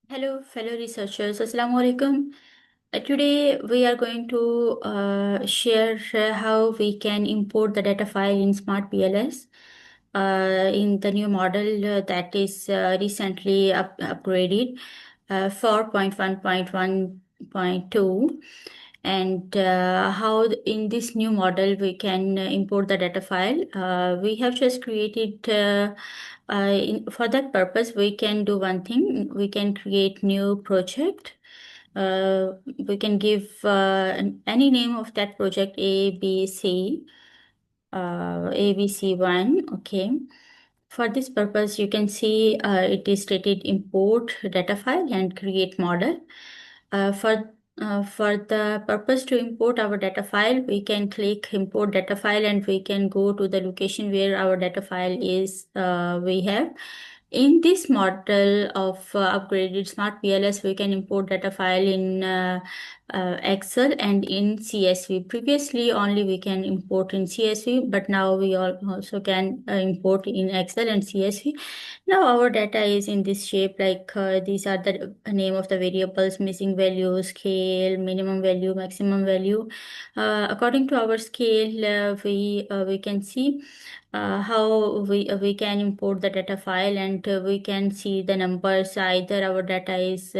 Hello, fellow researchers. Assalamu alaikum. Today we are going to share how we can import the data file in SmartPLS in the new model that is recently upgraded 4.1.1.2, and how in this new model we can import the data file. We have just created for that purpose we can do one thing. We can create new project. We can give any name of that project, ABC, ABC1. Okay. For this purpose, you can see it is stated import data file and create model. For the purpose to import our data file, we can click import data file and we can go to the location where our data file is. We have in this model of upgraded SmartPLS, we can import data file in Excel and in CSV. Previously, only we can import in CSV, but now we also can import in Excel and CSV. Now our data is in this shape, like these are the name of the variables, missing value, scale, minimum value, maximum value. According to our scale, we can see how we can import the data file, and we can see the numbers. Either our data is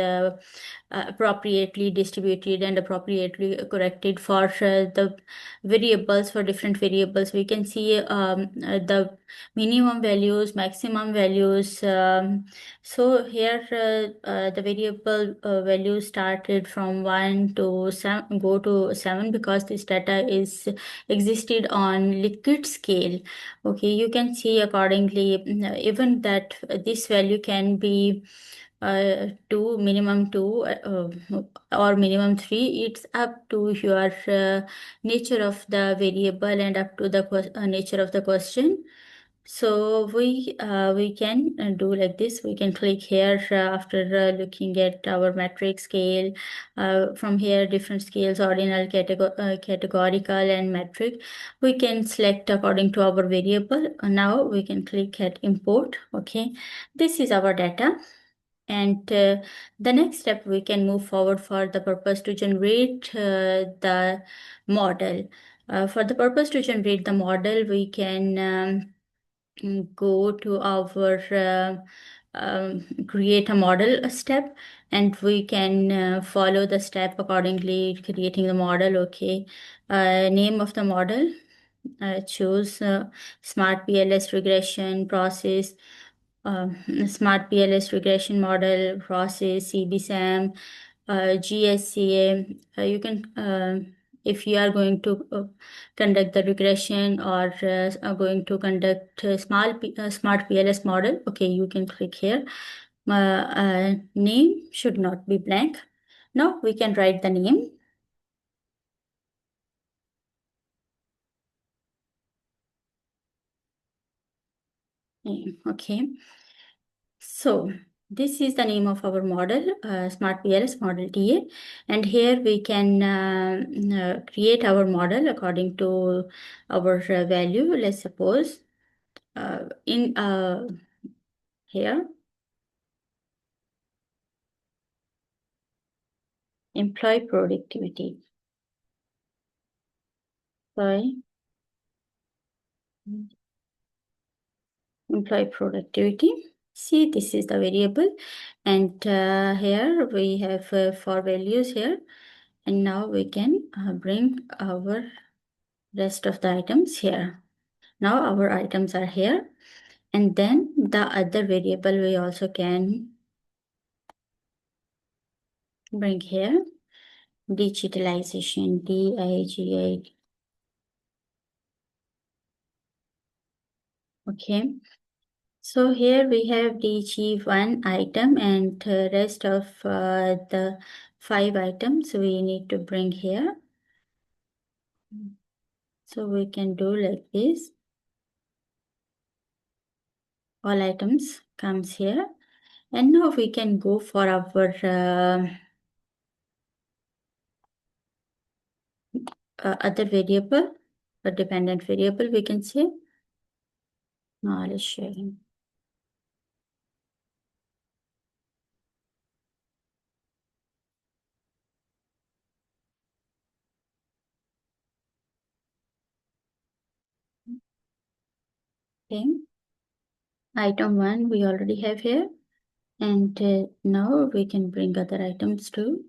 appropriately distributed and appropriately corrected for the variables. For different variables, we can see the minimum values, maximum values. So here the variable values started from 1 to 7, go to 7, because this data is existed on liquid scale. Okay, you can see accordingly, even that this value can be 2, minimum 2, or minimum 3. It's up to your nature of the variable and up to the nature of the question. So we can do like this. We can click here after looking at our metric scale. From here, different scales, ordinal, categorical, and metric. We can select according to our variable. Now we can click at import. Okay, this is our data. And the next step, we can move forward for the purpose to generate the model. For the purpose to generate the model, we can go to our create a model step, and we can follow the step accordingly, creating the model. Okay, name of the model, choose SmartPLS regression process, SmartPLS regression model process, CBSAM, GSCA. You can, if you are going to conduct the regression, or are going to conduct smart PLS model, okay, you can click here. Name should not be blank. Now we can write the name. Okay. So this is the name of our model, SmartPLS model TA, and here we can create our model according to our value. Let's suppose in here, employee productivity. Sorry, employee productivity. See, this is the variable, and here we have 4 values here, and now we can bring our rest of the items here. Now our items are here, and then the other variable we also can bring here, digitalization, DIGI. Okay, so here we have DG1 item, and rest of the 5 items we need to bring here. So we can do like this. All items comes here, and now we can go for our other variable, a dependent variable, we can say knowledge sharing. Okay. Item 1 we already have here. And now we can bring other items too.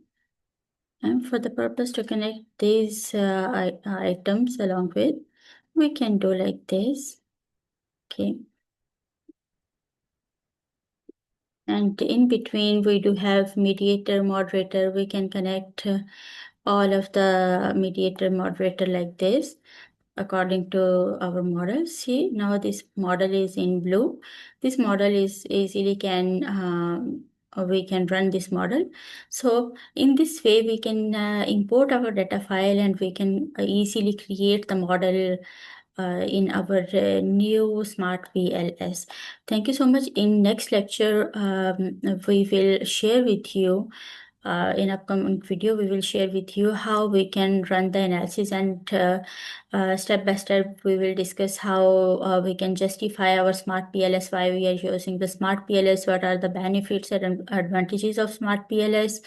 And for the purpose to connect these items along with, we can do like this. Okay. And in between, we do have mediator, moderator. We can connect all of the mediator, moderator like this according to our model. See, now this model is in blue. This model is easily we can run this model. So in this way, we can import our data file and we can easily create the model in our new Smart PLS. Thank you so much. In next lecture, we will share with you in upcoming video, we will share with you how we can run the analysis, and step by step we will discuss how we can justify our Smart PLS, why we are using the Smart PLS, what are the benefits and advantages of Smart PLS,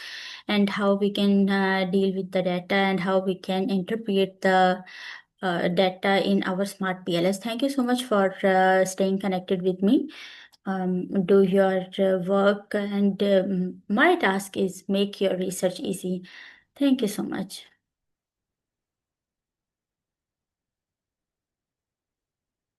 and how we can deal with the data and how we can interpret the data in our Smart PLS. Thank you so much for staying connected with me. Do your work, and my task is make your research easy. Thank you so much.